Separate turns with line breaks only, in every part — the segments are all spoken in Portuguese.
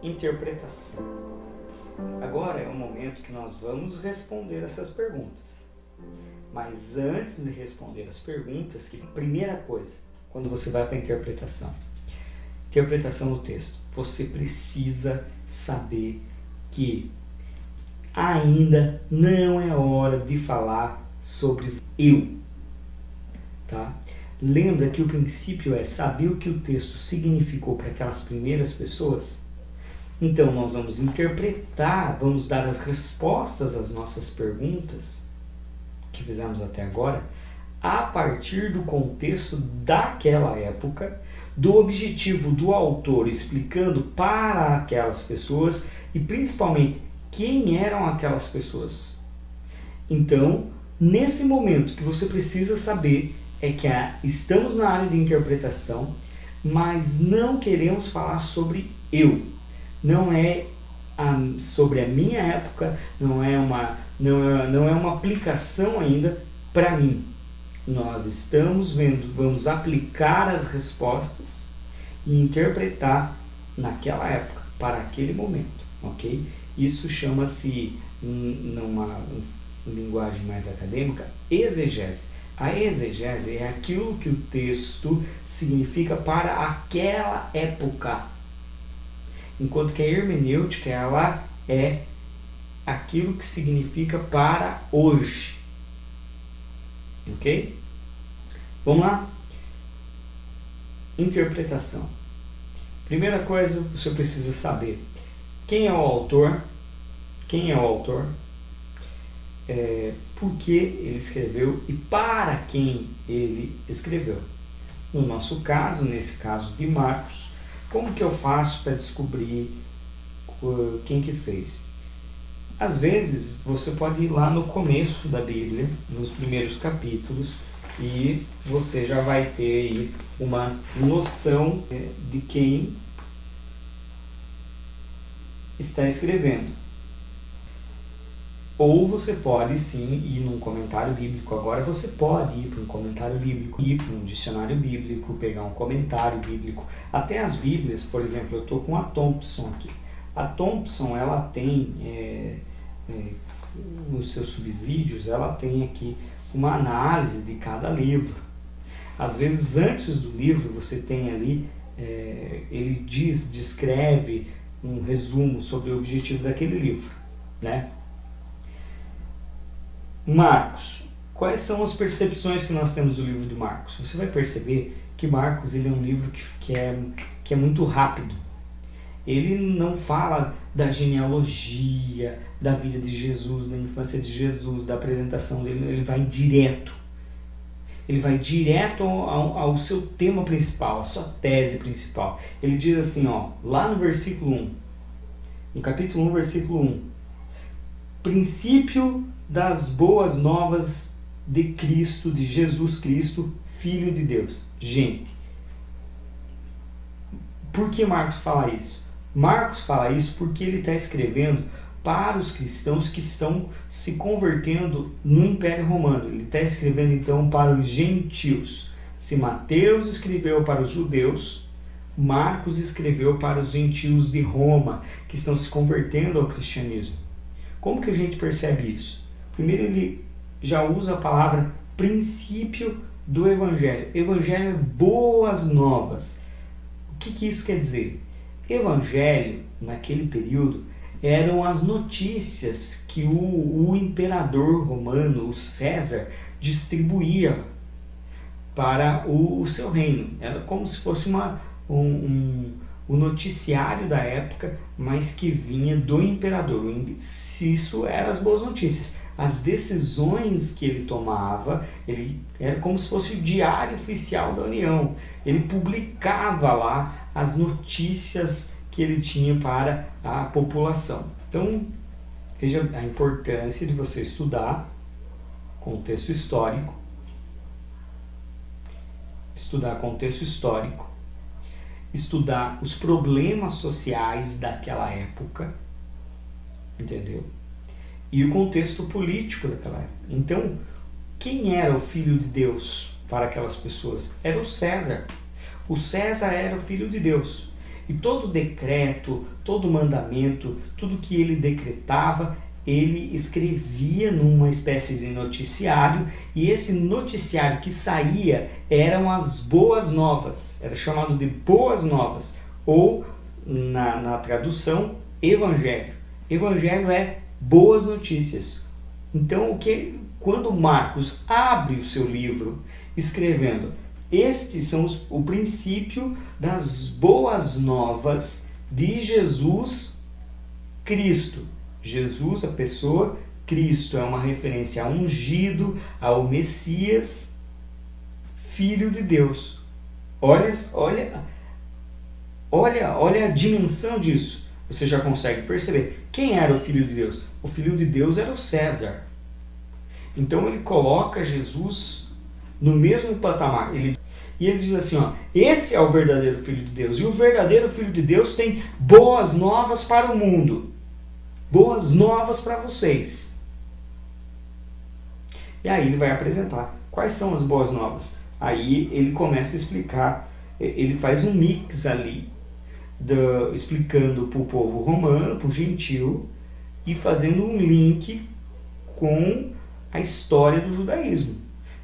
Interpretação. Agora é o momento que nós vamos responder essas perguntas. Mas antes de responder as perguntas, primeira coisa, quando você vai para a interpretação do texto, você precisa saber que ainda não é hora de falar sobre eu, tá? Lembra que o princípio é saber o que o texto significou para aquelas primeiras pessoas? Então nós vamos interpretar, vamos dar as respostas às nossas perguntas que fizemos até agora a partir do contexto daquela época, do objetivo do autor explicando para aquelas pessoas e principalmente quem eram aquelas pessoas. Então, nesse momento que você precisa saber é que estamos na área de interpretação, mas não queremos falar sobre eu. Não é sobre a minha época, não é uma aplicação ainda para mim. Nós estamos vamos aplicar as respostas e interpretar naquela época, para aquele momento, ok? Isso chama-se, numa linguagem mais acadêmica, exegese. A exegese é aquilo que o texto significa para aquela época, enquanto que a hermenêutica ela é aquilo que significa para hoje. Ok? Vamos lá? Interpretação. Primeira coisa, você precisa saber quem é o autor, por que ele escreveu e para quem ele escreveu. No nosso caso, nesse caso de Marcos, como que eu faço para descobrir quem que fez? Às vezes, você pode ir lá no começo da Bíblia, nos primeiros capítulos, e você já vai ter aí uma noção de quem está escrevendo. Ou você pode sim ir num comentário bíblico. Agora você pode ir para um comentário bíblico, ir para um dicionário bíblico, pegar um comentário bíblico. Até as Bíblias, por exemplo, eu estou com a Thompson aqui. A Thompson, ela tem, nos seus subsídios, ela tem aqui uma análise de cada livro. Às vezes, antes do livro, você tem ali, ele descreve um resumo sobre o objetivo daquele livro, né? Marcos. Quais são as percepções que nós temos do livro de Marcos? Você vai perceber que Marcos ele é um livro que é muito rápido. Ele não fala da genealogia, da vida de Jesus, da infância de Jesus, da apresentação dele. Ele vai direto. Ele vai direto ao seu tema principal, à sua tese principal. Ele diz assim, lá no versículo 1, no capítulo 1, versículo 1, princípio das boas novas de Cristo, de Jesus Cristo, Filho de Deus. Gente, por que Marcos fala isso? Marcos fala isso porque ele está escrevendo para os cristãos que estão se convertendo no Império Romano. Ele está escrevendo então para os gentios. Se Mateus escreveu para os judeus, Marcos escreveu para os gentios de Roma, que estão se convertendo ao cristianismo. Como que a gente percebe isso? Primeiro ele já usa a palavra princípio do Evangelho. Evangelho é boas novas. O que isso quer dizer? Evangelho, naquele período, eram as notícias que o imperador romano, o César, distribuía para o seu reino. Era como se fosse o noticiário da época, mas que vinha do imperador. Isso eram as boas notícias. As decisões que ele tomava, ele era como se fosse o diário oficial da União. Ele publicava lá as notícias que ele tinha para a população. Então, veja a importância de você estudar contexto histórico, estudar os problemas sociais daquela época, entendeu? E o contexto político daquela época. Então, quem era o Filho de Deus para aquelas pessoas? Era o César. O César era o Filho de Deus. E todo decreto, todo mandamento, tudo que ele decretava, ele escrevia numa espécie de noticiário, e esse noticiário que saía eram as boas novas, era chamado de boas novas, ou na tradução, evangelho. Evangelho é boas notícias. Então, quando Marcos abre o seu livro escrevendo, estes são o princípio das boas novas de Jesus Cristo. Jesus, a pessoa, Cristo é uma referência ao ungido, ao Messias, Filho de Deus. Olha a dimensão disso. Você já consegue perceber. Quem era o Filho de Deus? O Filho de Deus era o César. Então ele coloca Jesus no mesmo patamar. E ele diz assim, esse é o verdadeiro Filho de Deus. E o verdadeiro Filho de Deus tem boas novas para o mundo. Boas novas para vocês. E aí ele vai apresentar quais são as boas novas. Aí ele começa a explicar, ele faz um mix ali, explicando para o povo romano, para o gentil, e fazendo um link com a história do judaísmo.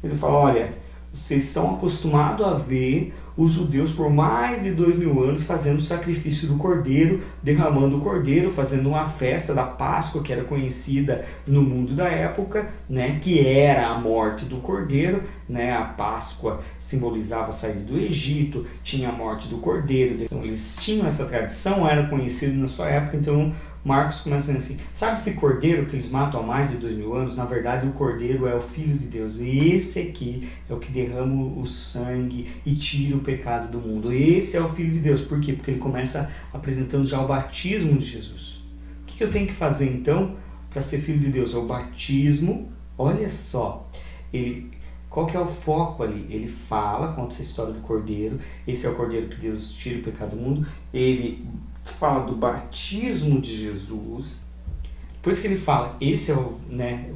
Ele fala, olha, vocês estão acostumados a ver os judeus por mais de 2000 anos fazendo o sacrifício do cordeiro, derramando o cordeiro, fazendo uma festa da Páscoa, que era conhecida no mundo da época, né, que era a morte do cordeiro, né, a Páscoa simbolizava a saída do Egito, tinha a morte do cordeiro, então eles tinham essa tradição, era conhecido na sua época. Então Marcos começa assim, sabe esse cordeiro que eles matam há mais de 2000 anos? Na verdade o cordeiro é o Filho de Deus, e esse aqui é o que derrama o sangue e tira o pecado do mundo. Esse é o Filho de Deus. Por quê? Porque ele começa apresentando já o batismo de Jesus. O que eu tenho que fazer então para ser Filho de Deus? É o batismo. Olha só, qual que é o foco ali? Ele conta essa história do cordeiro, esse é o cordeiro que Deus tira o pecado do mundo. Ele fala do batismo de Jesus. Depois que ele fala, esse é o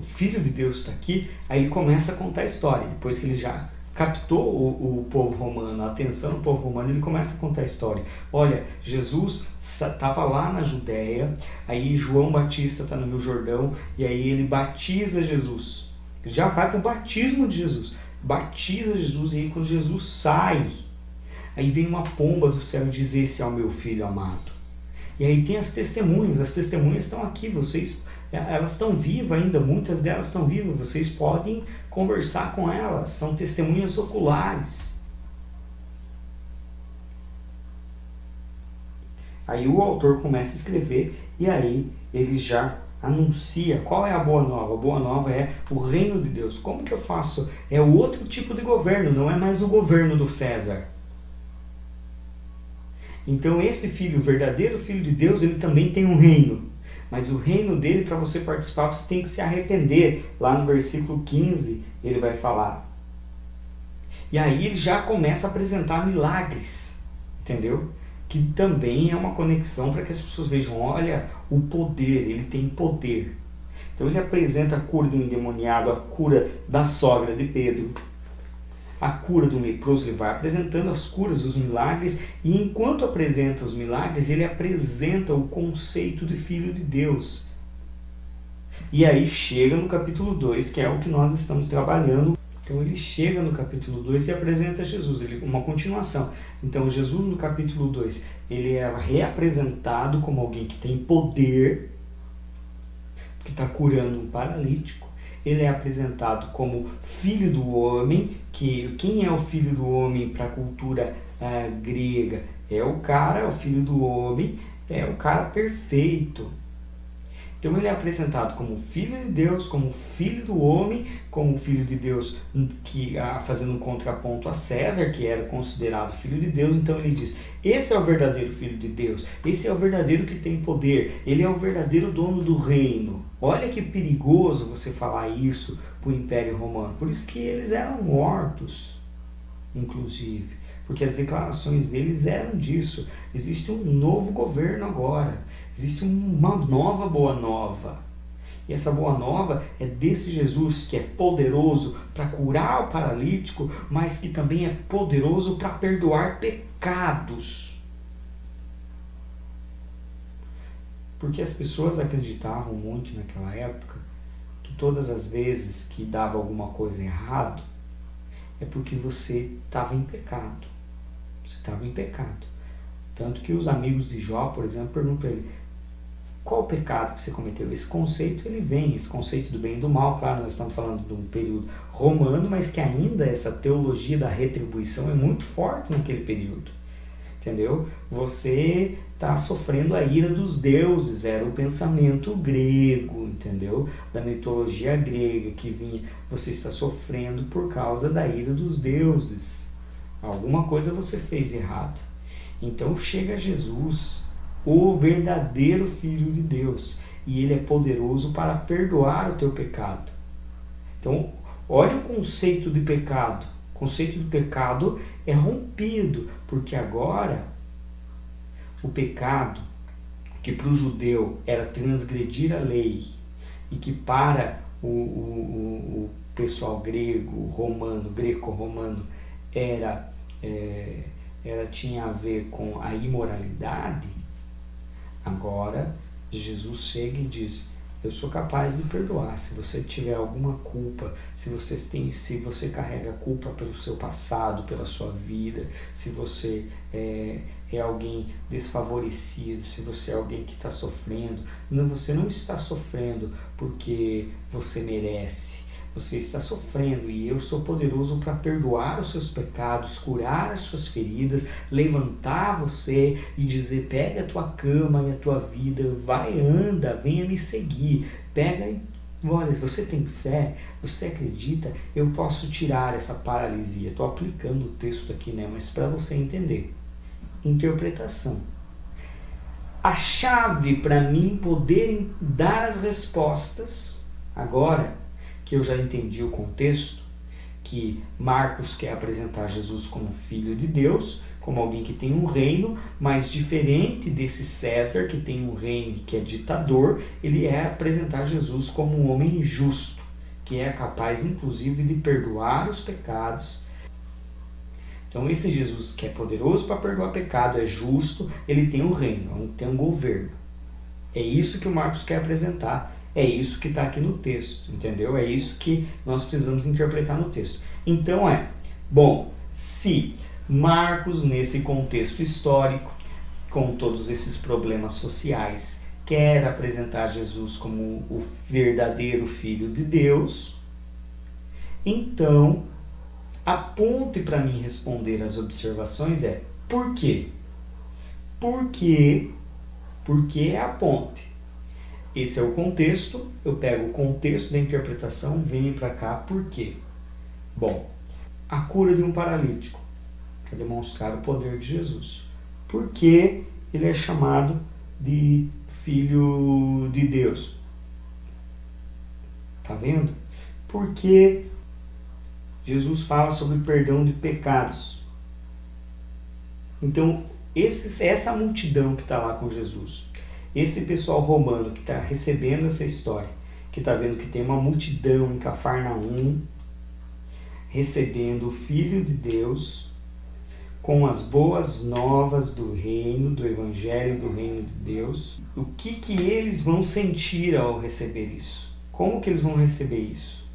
Filho de Deus está aqui, aí ele começa a contar a história. Depois que ele já captou o povo romano, a atenção do povo romano, ele começa a contar a história. Olha, Jesus estava lá na Judéia, aí João Batista está no Rio Jordão, e aí ele batiza Jesus. Já vai para o batismo de Jesus. Batiza Jesus, e aí quando Jesus sai, aí vem uma pomba do céu e diz, esse é o meu filho amado. E aí tem as testemunhas estão aqui, elas estão vivas ainda, muitas delas estão vivas, vocês podem conversar com elas, são testemunhas oculares. Aí o autor começa a escrever, e aí ele já anuncia qual é a boa nova. A boa nova é o reino de Deus. Como que eu faço? É o outro tipo de governo, não é mais o governo do César. Então esse filho, o verdadeiro Filho de Deus, ele também tem um reino. Mas o reino dele, para você participar, você tem que se arrepender. Lá no versículo 15, ele vai falar. E aí ele já começa a apresentar milagres. Entendeu? Que também é uma conexão para que as pessoas vejam, olha, o poder, ele tem poder. Então ele apresenta a cura do endemoniado, a cura da sogra de Pedro, a cura do leproso. Ele vai apresentando as curas, os milagres, e enquanto apresenta os milagres, ele apresenta o conceito de Filho de Deus. E aí chega no capítulo 2, que é o que nós estamos trabalhando. Então ele chega no capítulo 2 e apresenta Jesus, uma continuação. Então Jesus no capítulo 2, ele é reapresentado como alguém que tem poder, que está curando um paralítico. Ele é apresentado como filho do homem, que quem é o filho do homem para a cultura grega? É o filho do homem, é o cara perfeito. Então ele é apresentado como filho de Deus, como filho do homem, como filho de Deus, fazendo um contraponto a César, que era considerado filho de Deus. Então ele diz, esse é o verdadeiro Filho de Deus, esse é o verdadeiro que tem poder, ele é o verdadeiro dono do reino. Olha que perigoso você falar isso para o Império Romano. Por isso que eles eram mortos, inclusive, porque as declarações deles eram disso. Existe um novo governo agora, existe uma nova boa nova. E essa boa nova é desse Jesus que é poderoso para curar o paralítico, mas que também é poderoso para perdoar pecados. Porque as pessoas acreditavam muito naquela época que todas as vezes que dava alguma coisa errado é porque você estava em pecado. Você estava em pecado. Tanto que os amigos de Jó, por exemplo, perguntam para ele: qual o pecado que você cometeu? Esse conceito ele vem, esse conceito do bem e do mal. Claro, nós estamos falando de um período romano, mas que ainda essa teologia da retribuição é muito forte naquele período. Entendeu? Você está sofrendo a ira dos deuses, era o pensamento grego, entendeu? Da mitologia grega que vinha, você está sofrendo por causa da ira dos deuses. Alguma coisa você fez errado. Então chega Jesus, o verdadeiro Filho de Deus, e ele é poderoso para perdoar o teu pecado. Então, olha o conceito de pecado. O conceito de pecado é rompido, porque agora o pecado, que para o judeu era transgredir a lei, e que para o pessoal grego, romano, greco-romano, tinha a ver com a imoralidade, agora Jesus chega e diz: eu sou capaz de perdoar. Se você tiver alguma culpa, se você carrega culpa pelo seu passado, pela sua vida, se você é alguém desfavorecido, se você é alguém que está sofrendo, você não está sofrendo porque você merece. Você está sofrendo e eu sou poderoso para perdoar os seus pecados, curar as suas feridas, levantar você e dizer: pega a tua cama e a tua vida, vai, anda, venha me seguir, pega e olha, se você tem fé, você acredita, eu posso tirar essa paralisia. Estou aplicando o texto aqui, né? Mas para você entender. Interpretação. A chave para mim poder dar as respostas, agora que eu já entendi o contexto, que Marcos quer apresentar Jesus como Filho de Deus, como alguém que tem um reino, mas diferente desse César, que tem um reino que é ditador, ele é apresentar Jesus como um homem justo, que é capaz inclusive de perdoar os pecados. Então esse Jesus que é poderoso para perdoar pecado, é justo, ele tem um reino, tem um governo. É isso que o Marcos quer apresentar. É isso que está aqui no texto, entendeu? É isso que nós precisamos interpretar no texto. Então se Marcos, nesse contexto histórico, com todos esses problemas sociais, quer apresentar Jesus como o verdadeiro Filho de Deus, então a ponte para mim responder as observações é: por quê? Por quê? Porque é a ponte. Esse é o contexto, eu pego o contexto da interpretação, venho para cá, por quê? Bom, a cura de um paralítico, para demonstrar o poder de Jesus. Por que ele é chamado de Filho de Deus? Tá vendo? Porque Jesus fala sobre perdão de pecados. Então, essa multidão que está lá com Jesus, esse pessoal romano que está recebendo essa história, que está vendo que tem uma multidão em Cafarnaum, recebendo o Filho de Deus, com as boas novas do reino, do Evangelho do reino de Deus, o que eles vão sentir ao receber isso? Como que eles vão receber isso?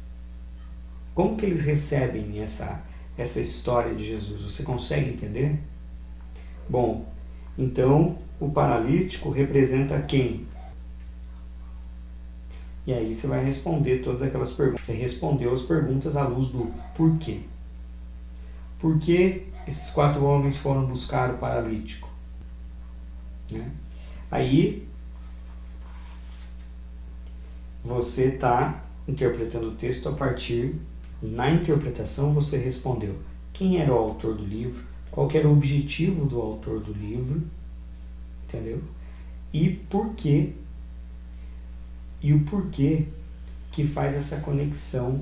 Como que eles recebem essa história de Jesus? Você consegue entender? Bom, então o paralítico representa quem? E aí você vai responder todas aquelas perguntas. Você respondeu as perguntas à luz do porquê. Por que esses 4 homens foram buscar o paralítico? Né? Aí você está interpretando o texto a partir, na interpretação você respondeu quem era o autor do livro, qual que era o objetivo do autor do livro, entendeu? E por quê? E o porquê que faz essa conexão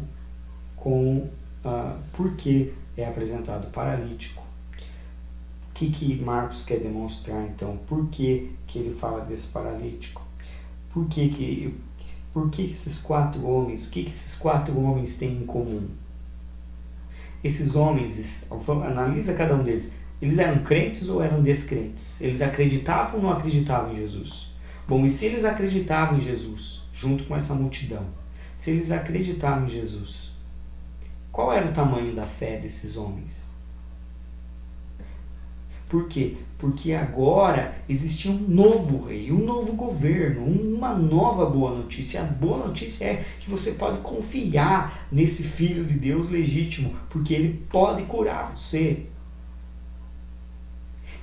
com por que é apresentado o paralítico. O que Marcos quer demonstrar então? Por que ele fala desse paralítico? Por que esses 4 homens, o que esses 4 homens têm em comum? Esses homens, analisa cada um deles, eles eram crentes ou eram descrentes? Eles acreditavam ou não acreditavam em Jesus? Bom, e se eles acreditavam em Jesus, junto com essa multidão, se eles acreditavam em Jesus, qual era o tamanho da fé desses homens? Por quê? Porque agora existia um novo rei, um novo governo, uma nova boa notícia. A boa notícia é que você pode confiar nesse Filho de Deus legítimo, porque ele pode curar você.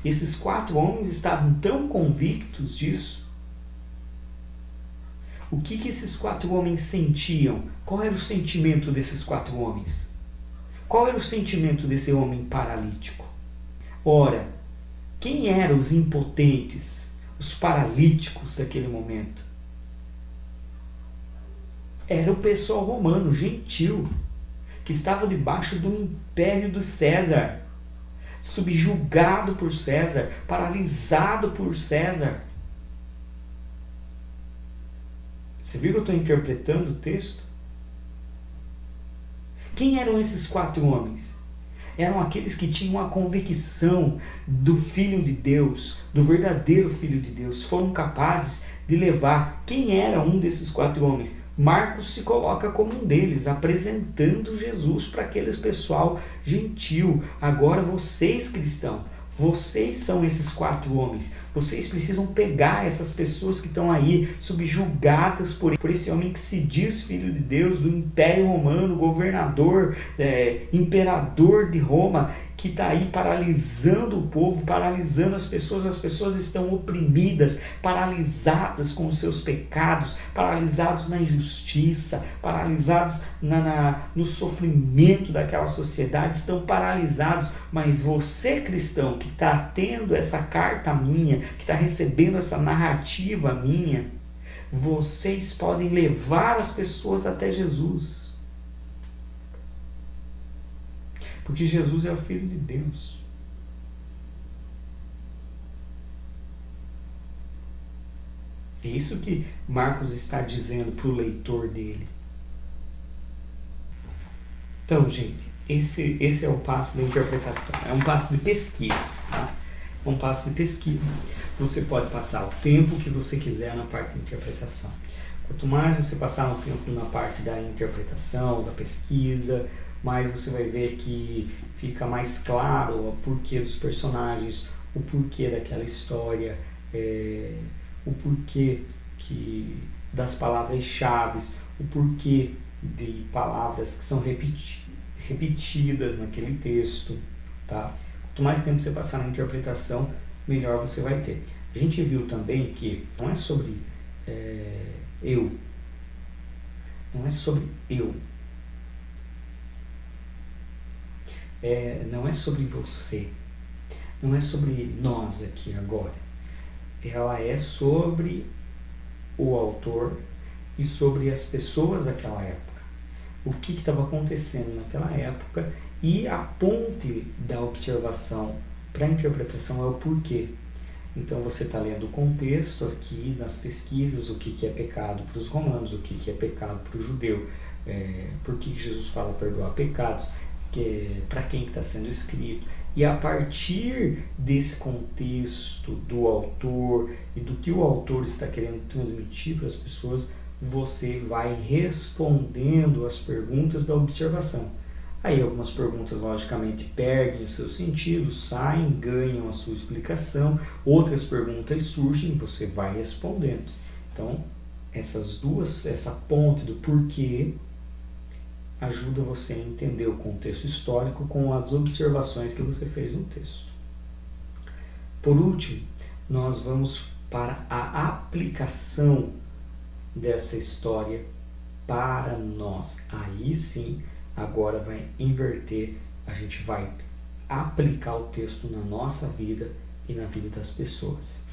Esses 4 homens estavam tão convictos disso. O que esses 4 homens sentiam? Qual era o sentimento desses 4 homens? Qual era o sentimento desse homem paralítico? Ora, quem eram os impotentes, os paralíticos daquele momento? Era o pessoal romano, gentil, que estava debaixo do império do César, subjugado por César, paralisado por César. Você viu que eu estou interpretando o texto? Quem eram esses 4 homens? Eram aqueles que tinham a convicção do Filho de Deus, do verdadeiro Filho de Deus. Foram capazes de levar. Quem era um desses 4 homens? Marcos se coloca como um deles, apresentando Jesus para aquele pessoal gentil. Agora vocês, cristãos, vocês são esses 4 homens. Vocês precisam pegar essas pessoas que estão aí subjugadas por esse homem que se diz Filho de Deus, do Império Romano, governador, imperador de Roma, que está aí paralisando o povo, paralisando as pessoas estão oprimidas, paralisadas com os seus pecados, paralisados na injustiça, paralisados no sofrimento daquela sociedade, estão paralisados. Mas você, cristão, que está tendo essa carta minha, que está recebendo essa narrativa minha, vocês podem levar as pessoas até Jesus. Porque Jesus é o Filho de Deus. É isso que Marcos está dizendo para o leitor dele. Então, gente, esse é o passo da interpretação. É um passo de pesquisa. Tá? É um passo de pesquisa. Você pode passar o tempo que você quiser na parte da interpretação. Quanto mais você passar o tempo na parte da interpretação, da pesquisa, mais você vai ver que fica mais claro o porquê dos personagens, o porquê daquela história, o porquê das palavras-chave, o porquê de palavras que são repetidas naquele texto. Tá? Quanto mais tempo você passar na interpretação, melhor você vai ter. A gente viu também que não é sobre eu. Não é sobre eu. Não é sobre você, não é sobre nós aqui agora. Ela é sobre o autor e sobre as pessoas daquela época. O que estava acontecendo naquela época, e a ponte da observação para a interpretação é o porquê. Então você está lendo o contexto aqui nas pesquisas, o que é pecado para os romanos, o que é pecado para o judeu, por que Jesus fala perdoar pecados, para quem está sendo escrito, e a partir desse contexto do autor e do que o autor está querendo transmitir para as pessoas, você vai respondendo as perguntas da observação. Aí algumas perguntas logicamente perdem o seu sentido, saem, ganham a sua explicação, outras perguntas surgem e você vai respondendo. Então essa ponte do porquê ajuda você a entender o contexto histórico com as observações que você fez no texto. Por último, nós vamos para a aplicação dessa história para nós. Aí sim, agora vai inverter, a gente vai aplicar o texto na nossa vida e na vida das pessoas.